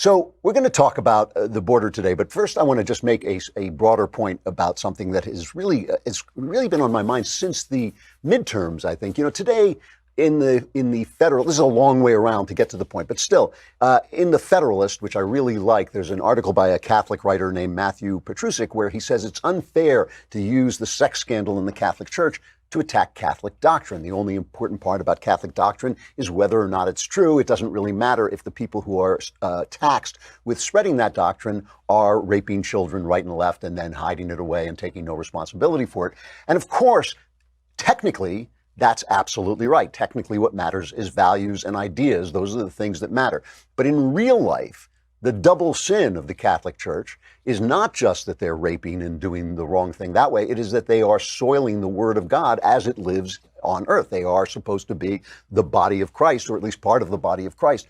So we're going to talk about the border today, but first I want to just make a broader point about something that is really it's really been on my mind since the midterms. I think today in the Federal, this is a long way around to get to the point, but still in the Federalist, which I really like, there's an article by a Catholic writer named Matthew Petrusik where he says it's unfair to use the sex scandal in the Catholic Church to attack Catholic doctrine. The only important part about Catholic doctrine is whether or not it's true. It doesn't really matter if the people who are taxed with spreading that doctrine are raping children right and left and then hiding it away and taking no responsibility for it. And of course, technically, that's absolutely right. Technically, what matters is values and ideas. Those are the things that matter. But in real life, the double sin of the Catholic Church is not just that they're raping and doing the wrong thing that way. It is that they are soiling the Word of God as it lives on earth. They are supposed to be the body of Christ, or at least part of the body of Christ.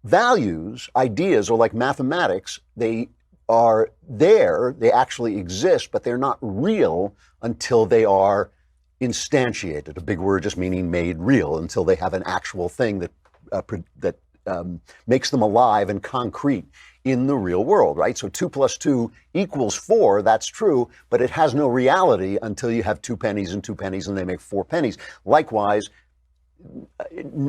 Values, ideas are like mathematics. They are there, they actually exist, but they're not real until they are instantiated. A big word just meaning made real, until they have an actual thing that makes them alive and concrete in the real world, right? So 2 + 2 = 4, that's true, but it has no reality until you have 2 pennies and 2 pennies and they make 4 pennies. Likewise,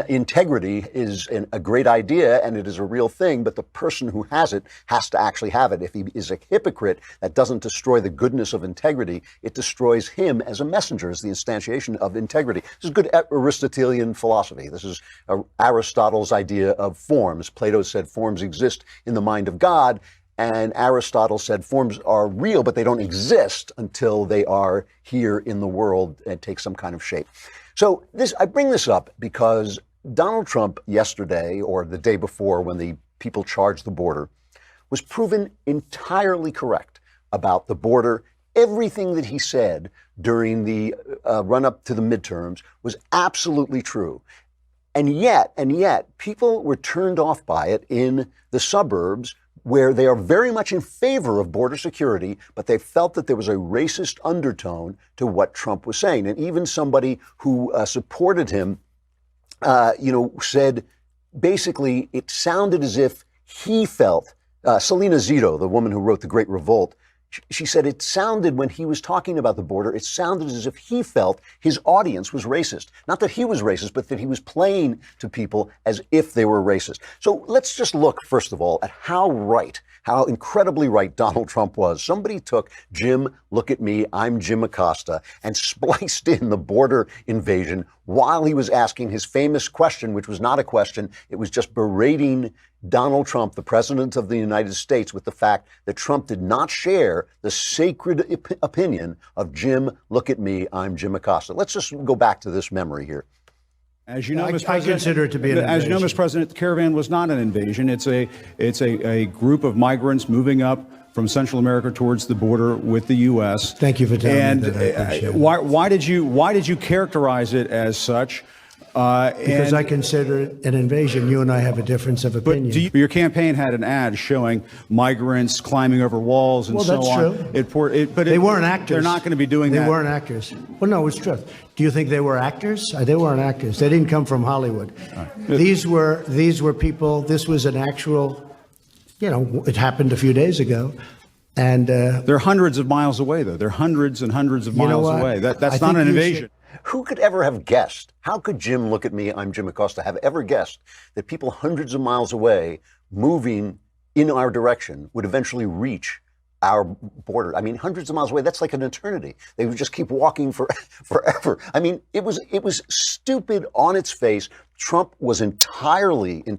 integrity is a great idea and it is a real thing, but the person who has it has to actually have it. If he is a hypocrite, that doesn't destroy the goodness of integrity. It destroys him as a messenger, as the instantiation of integrity. This is good Aristotelian philosophy. This is Aristotle's idea of forms. Plato said forms exist in the mind of God, and Aristotle said forms are real, but they don't exist until they are here in the world and take some kind of shape. So I bring this up because Donald Trump yesterday, or the day before when the people charged the border, was proven entirely correct about the border. Everything that he said during the run-up to the midterms was absolutely true. And yet, people were turned off by it in the suburbs, where they are very much in favor of border security, but they felt that there was a racist undertone to what Trump was saying. And even somebody who supported him, said basically it sounded as if he felt, Selena Zito, the woman who wrote The Great Revolt, she said it sounded, when he was talking about the border, it sounded as if he felt his audience was racist. Not that he was racist, but that he was playing to people as if they were racist. So let's just look, first of all, at how incredibly right Donald Trump was. Somebody took Jim, look at me, I'm Jim Acosta, and spliced in the border invasion while he was asking his famous question, which was not a question. It was just berating Donald Trump, the president of the United States, with the fact that Trump did not share the sacred opinion of Jim, look at me, I'm Jim Acosta. Let's just go back to this memory here. As you know, Mr. I President, consider it to be an invasion. As you know, Mr. President, the caravan was not an invasion. It's a group of migrants moving up from Central America towards the border with the U.S. Thank you for telling me that. I appreciate it. Why did you characterize it as such? Because I consider it an invasion. You and I have a difference of opinion. Your campaign had an ad showing migrants climbing over walls and so on. Well, that's true. But they weren't actors. They're not going to be doing that. They weren't actors. Well, no, it's true. Do you think they were actors? They weren't actors. They didn't come from Hollywood. Right. These were people. This was an actual, it happened a few days ago. And they're hundreds of miles away, though. They're hundreds and hundreds of miles away. That's not an invasion. Who could ever have guessed? How could Jim, look at me, I'm Jim Acosta, have ever guessed that people hundreds of miles away moving in our direction would eventually reach our border? I mean, hundreds of miles away, that's like an eternity. They would just keep walking forever. I mean, it was stupid on its face. Trump was entirely in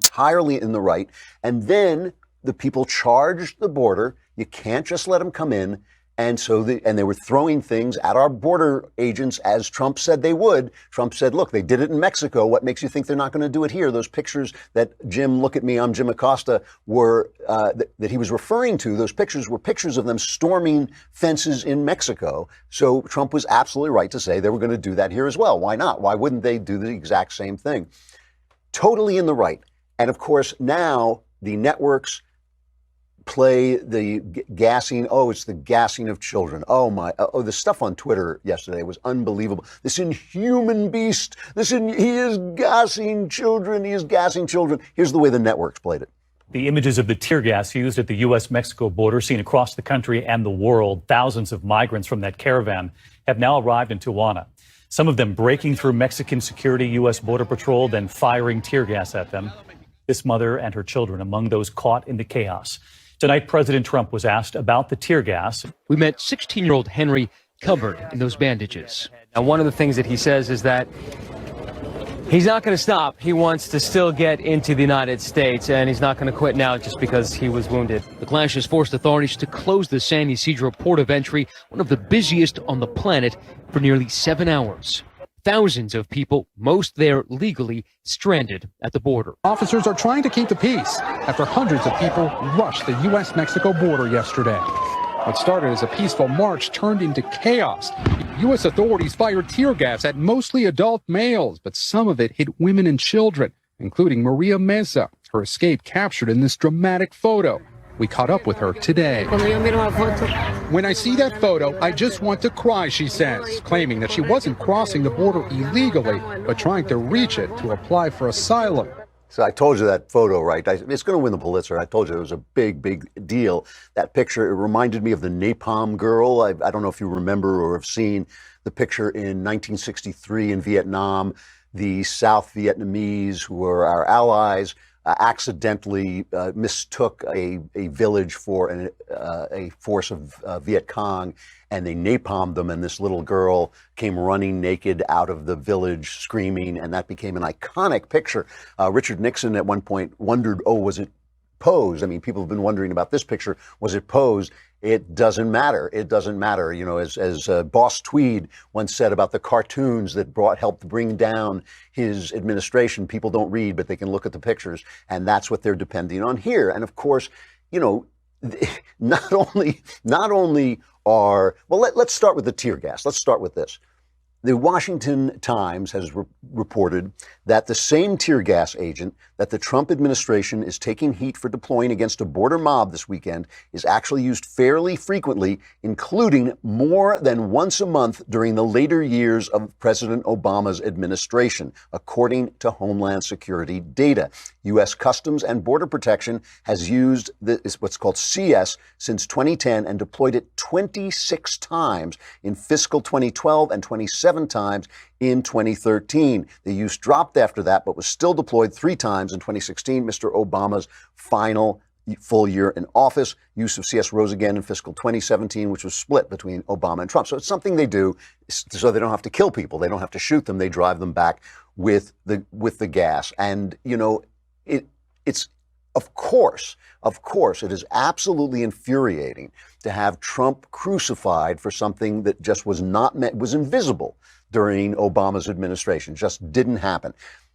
the right. And then the people charged the border. You can't just let them come in. And so they were throwing things at our border agents, as Trump said they would. Trump said, look, they did it in Mexico. What makes you think they're not going to do it here? Those pictures that Jim, look at me, I'm Jim Acosta, were that he was referring to, those pictures were pictures of them storming fences in Mexico. So Trump was absolutely right to say they were going to do that here as well. Why not? Why wouldn't they do the exact same thing? Totally in the right. And of course, now the networks play the gassing. Oh, it's the gassing of children. Oh, the stuff on Twitter yesterday was unbelievable. This inhuman beast. He is gassing children. He is gassing children. Here's the way the networks played it. The images of the tear gas used at the U.S.-Mexico border seen across the country and the world. Thousands of migrants from that caravan have now arrived in Tijuana. Some of them breaking through Mexican security, U.S. Border Patrol, then firing tear gas at them. This mother and her children among those caught in the chaos. Tonight, President Trump was asked about the tear gas. We met 16-year-old Henry covered in those bandages. Now, one of the things that he says is that he's not going to stop. He wants to still get into the United States, and he's not going to quit now just because he was wounded. The clash has forced authorities to close the San Ysidro port of entry, one of the busiest on the planet, for nearly 7 hours. Thousands of people, most there legally, stranded at the border. Officers are trying to keep the peace after hundreds of people rushed the U.S.-Mexico border yesterday. What started as a peaceful march turned into chaos. U.S. authorities fired tear gas at mostly adult males, but some of it hit women and children, including Maria Meza, her escape captured in this dramatic photo. We caught up with her today. When I see that photo, I just want to cry, she says, claiming that she wasn't crossing the border illegally, but trying to reach it to apply for asylum. So I told you that photo, right? It's going to win the Pulitzer. I told you it was a big, big deal. That picture, it reminded me of the Napalm Girl. I don't know if you remember or have seen the picture in 1963 in Vietnam. The South Vietnamese, who were our allies, accidentally mistook a village for a force of Viet Cong, and they napalmed them, and this little girl came running naked out of the village screaming, and that became an iconic picture. Richard Nixon at one point wondered, oh, was it posed? I mean, people have been wondering about this picture. Was it posed? It doesn't matter. It doesn't matter. You know, as Boss Tweed once said about the cartoons that helped bring down his administration, people don't read, but they can look at the pictures, and that's what they're depending on here. And of course, you know, not only are, well, let's start with the tear gas. Let's start with this. The Washington Times has reported that the same tear gas agent that the Trump administration is taking heat for deploying against a border mob this weekend is actually used fairly frequently, including more than once a month during the later years of President Obama's administration, according to Homeland Security data. U.S. Customs and Border Protection has used what's called CS since 2010 and deployed it 26 times in fiscal 2012 and 27 times in 2013. The use dropped after that, but was still deployed 3 times in 2016, Mr. Obama's final full year in office. Use of CS rose again in fiscal 2017, which was split between Obama and Trump. So it's something they do so they don't have to kill people. They don't have to shoot them. They drive them back with the gas. And, you know, it's of course, it is absolutely infuriating to have Trump crucified for something that just was invisible during Obama's administration, just didn't happen.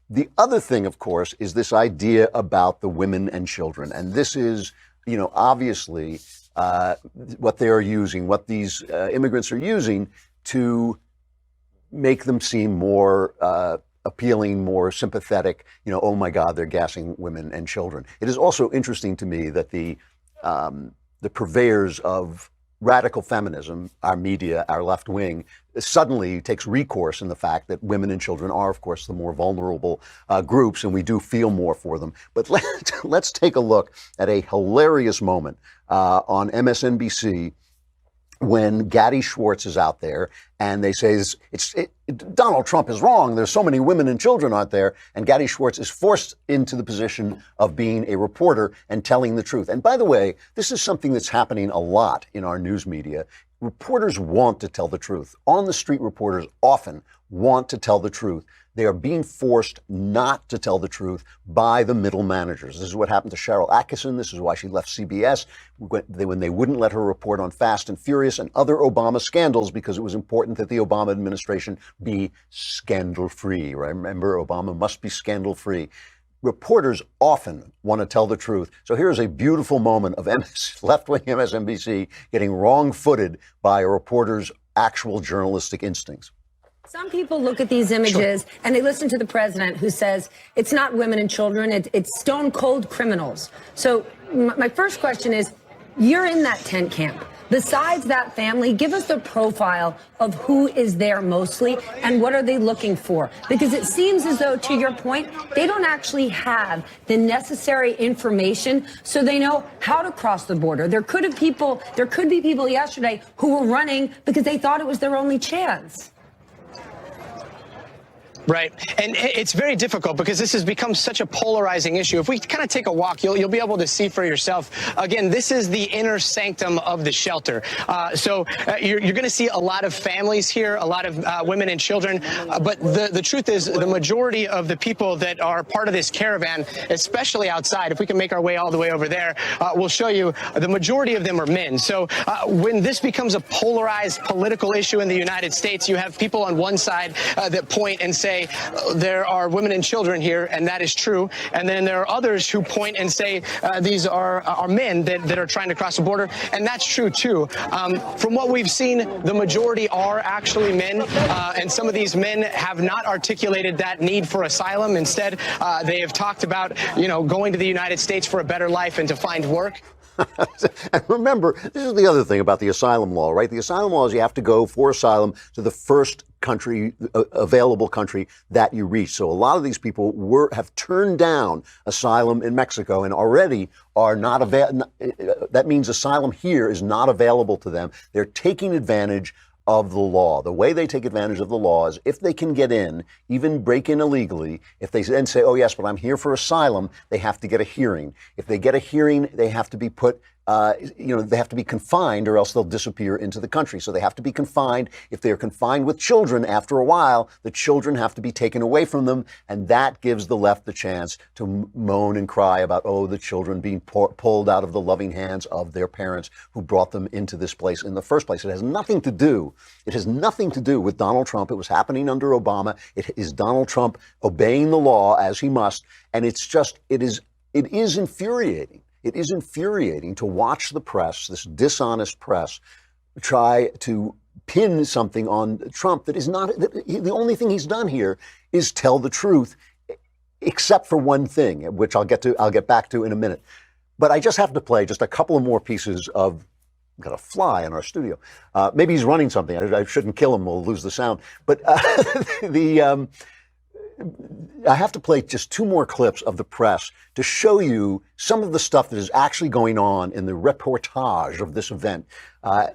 The other thing, of course, is this idea about the women and children. And this is, you know, obviously what they are using, what these immigrants are using to make them seem more appealing, more sympathetic. You know, oh my God, they're gassing women and children. It is also interesting to me that the purveyors of radical feminism, our media, our left wing, suddenly takes recourse in the fact that women and children are, of course, the more vulnerable groups, and we do feel more for them. But let's take a look at a hilarious moment on MSNBC when Gadi Schwartz is out there and they say Donald Trump is wrong. There's so many women and children out there. And Gadi Schwartz is forced into the position of being a reporter and telling the truth. And by the way, this is something that's happening a lot in our news media. Reporters want to tell the truth. On the street, reporters often want to tell the truth. They are being forced not to tell the truth by the middle managers. This is what happened to Sharyl Attkisson. This is why she left CBS when they wouldn't let her report on Fast and Furious and other Obama scandals, because it was important that the Obama administration be scandal-free. Right? Remember, Obama must be scandal-free. Reporters often want to tell the truth. So here's a beautiful moment of left-wing MSNBC getting wrong-footed by a reporter's actual journalistic instincts. Some people look at these images and they listen to the president who says it's not women and children, it's stone cold criminals. So my first question is, you're in that tent camp. Besides that family, give us a profile of who is there mostly and what are they looking for? Because it seems as though, to your point, they don't actually have the necessary information so they know how to cross the border. There could be people yesterday who were running because they thought it was their only chance. Right. And it's very difficult because this has become such a polarizing issue. If we kind of take a walk, you'll be able to see for yourself. Again, this is the inner sanctum of the shelter. So you're going to see a lot of families here, a lot of women and children. But the truth is the majority of the people that are part of this caravan, especially outside, if we can make our way all the way over there, we'll show you the majority of them are men. So when this becomes a polarized political issue in the United States, you have people on one side that point and say, there are women and children here, and that is true. And then there are others who point and say these are men that are trying to cross the border, and that's true too. From what we've seen, the majority are actually men, and some of these men have not articulated that need for asylum. Instead, they have talked about, going to the United States for a better life and to find work. And remember, this is the other thing about the asylum law, right? The asylum law is you have to go for asylum to the first country, available country that you reach. So a lot of these people have turned down asylum in Mexico and already are not available. That means asylum here is not available to them. They're taking advantage of the law. The way they take advantage of the law is if they can get in, even break in illegally, if they then say, oh yes, but I'm here for asylum, they have to get a hearing. If they get a hearing, they have to be put they have to be confined or else they'll disappear into the country. So they have to be confined. If they're confined with children, after a while, the children have to be taken away from them. And that gives the left the chance to moan and cry about, oh, the children being pulled out of the loving hands of their parents who brought them into this place in the first place. It has nothing to do with Donald Trump. It was happening under Obama. It is Donald Trump obeying the law as he must. And it is infuriating. It is infuriating to watch the press, this dishonest press, try to pin something on Trump that is not, the only thing he's done here is tell the truth, except for one thing, which I'll get back to in a minute. But I just have to play just a couple of more pieces of, got a fly in our studio. Maybe he's running something. I shouldn't kill him, we'll lose the sound. But I have to play just two more clips of the press to show you some of the stuff that is actually going on in the reportage of this event.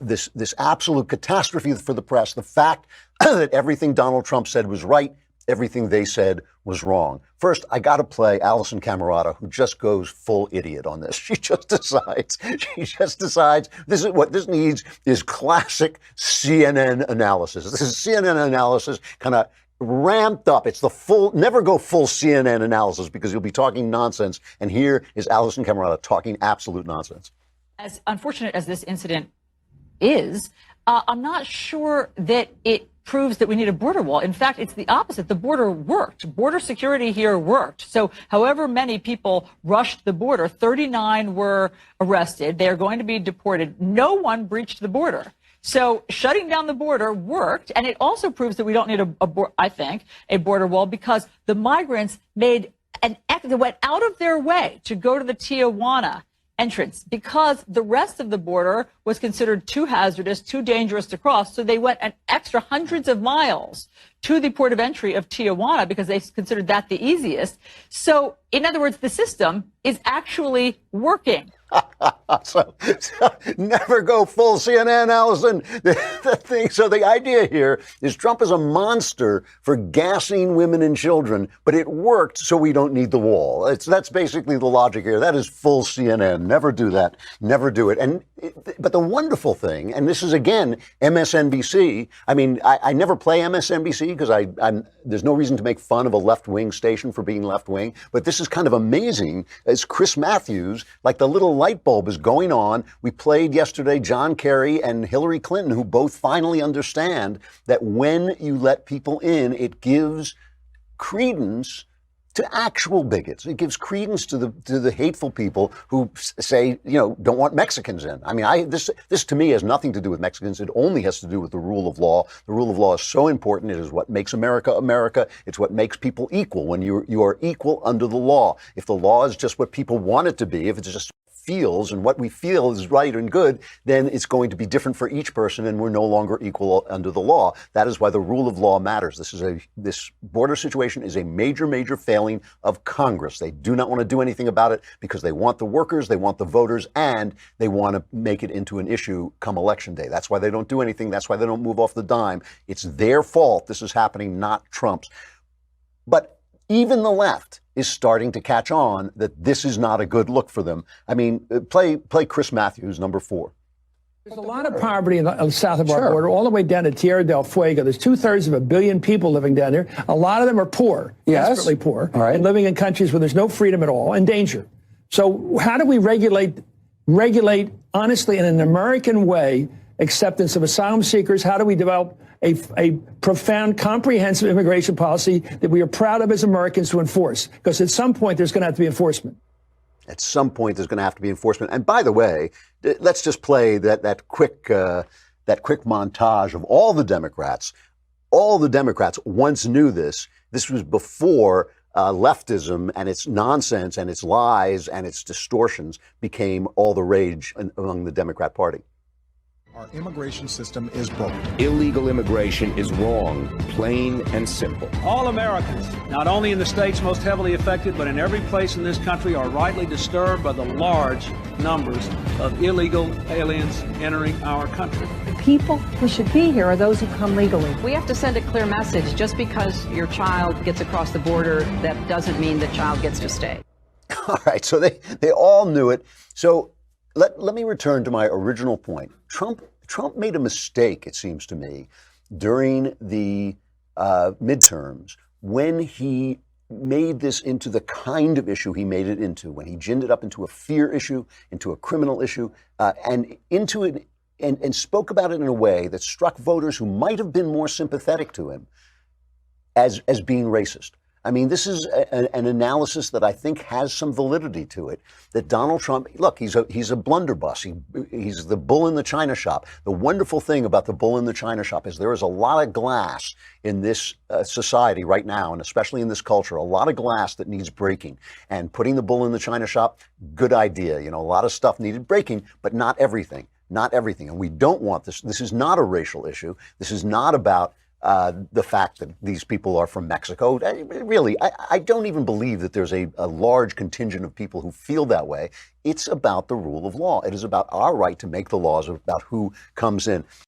This absolute catastrophe for the press, the fact that everything Donald Trump said was right, everything they said was wrong. First, I got to play Alison Camerota, who just goes full idiot on this. She just decides this is what this needs is classic CNN analysis. This is CNN analysis kind of ramped up. It's the never go full CNN analysis because you'll be talking nonsense. And here is Alison Camerota talking absolute nonsense. As unfortunate as this incident is, I'm not sure that it proves that we need a border wall. In fact, it's the opposite. The border worked. Border security here worked. So however many people rushed the border, 39 were arrested. They are going to be deported. No one breached the border. So shutting down the border worked, and it also proves that we don't need a border wall because the migrants they went out of their way to go to the Tijuana entrance because the rest of the border was considered too hazardous, too dangerous to cross. So they went an extra hundreds of miles to the port of entry of Tijuana because they considered that the easiest. So in other words, the system is actually working. So never go full CNN, Allison. So the idea here is Trump is a monster for gassing women and children, but it worked, so we don't need the wall. That's basically the logic here. That is full CNN. Never do that. Never do it. But the wonderful thing, and this is again MSNBC. I mean, I never play MSNBC because there's no reason to make fun of a left-wing station for being left-wing. But this is kind of amazing. As Chris Matthews, like the little light bulb is going on. We played yesterday John Kerry and Hillary Clinton, who both finally understand that when you let people in, it gives credence to actual bigots. It gives credence to the hateful people who say, don't want Mexicans in. I mean, this to me has nothing to do with Mexicans. It only has to do with the rule of law. The rule of law is so important. It is what makes America America. It's what makes people equal when you are equal under the law. If the law is just what people want it to be, if it's just feels, and what we feel is right and good, then it's going to be different for each person, and we're no longer equal under the law. That is why the rule of law matters. This border situation is a major, major failing of Congress. They do not want to do anything about it because they want the workers, they want the voters, and they want to make it into an issue come election day. That's why they don't do anything. That's why they don't move off the dime. It's their fault this is happening, not Trump's. But even the left is starting to catch on that this is not a good look for them. I mean, play Chris Matthews, number 4. There's a lot of poverty in the south of our border, all the way down to Tierra del Fuego. There's 2/3 of a billion people living down there. A lot of them are poor, desperately poor, and living in countries where there's no freedom at all and danger. So how do we regulate honestly in an American way acceptance of asylum seekers? How do we develop a profound, comprehensive immigration policy that we are proud of as Americans to enforce? Because at some point there's going to have to be enforcement. At some point, there's going to have to be enforcement. And by the way, let's just play that quick montage of all the Democrats. All the Democrats once knew this. This was before leftism and its nonsense and its lies and its distortions became all the rage among the Democrat Party. Our immigration system is broken. Illegal immigration is wrong, plain and simple. All Americans, not only in the states most heavily affected, but in every place in this country, are rightly disturbed by the large numbers of illegal aliens entering our country. The people who should be here are those who come legally. We have to send a clear message. Just because your child gets across the border, that doesn't mean the child gets to stay. All right, so they all knew it. So let me return to my original point. Trump made a mistake, it seems to me, during the midterms when he made this into the kind of issue he made it into, when he ginned it up into a fear issue, into a criminal issue, and into it, and spoke about it in a way that struck voters who might have been more sympathetic to him as being racist. I mean, this is an analysis that I think has some validity to it, that Donald Trump, look, he's a blunderbuss. He's the bull in the china shop. The wonderful thing about the bull in the china shop is there is a lot of glass in this society right now, and especially in this culture, a lot of glass that needs breaking. And putting the bull in the china shop, good idea. You know, a lot of stuff needed breaking, but not everything. Not everything. And we don't want this. This is not a racial issue. This is not about the fact that these people are from Mexico. Really, I don't even believe that there's a large contingent of people who feel that way. It's about the rule of law. It is about our right to make the laws about who comes in.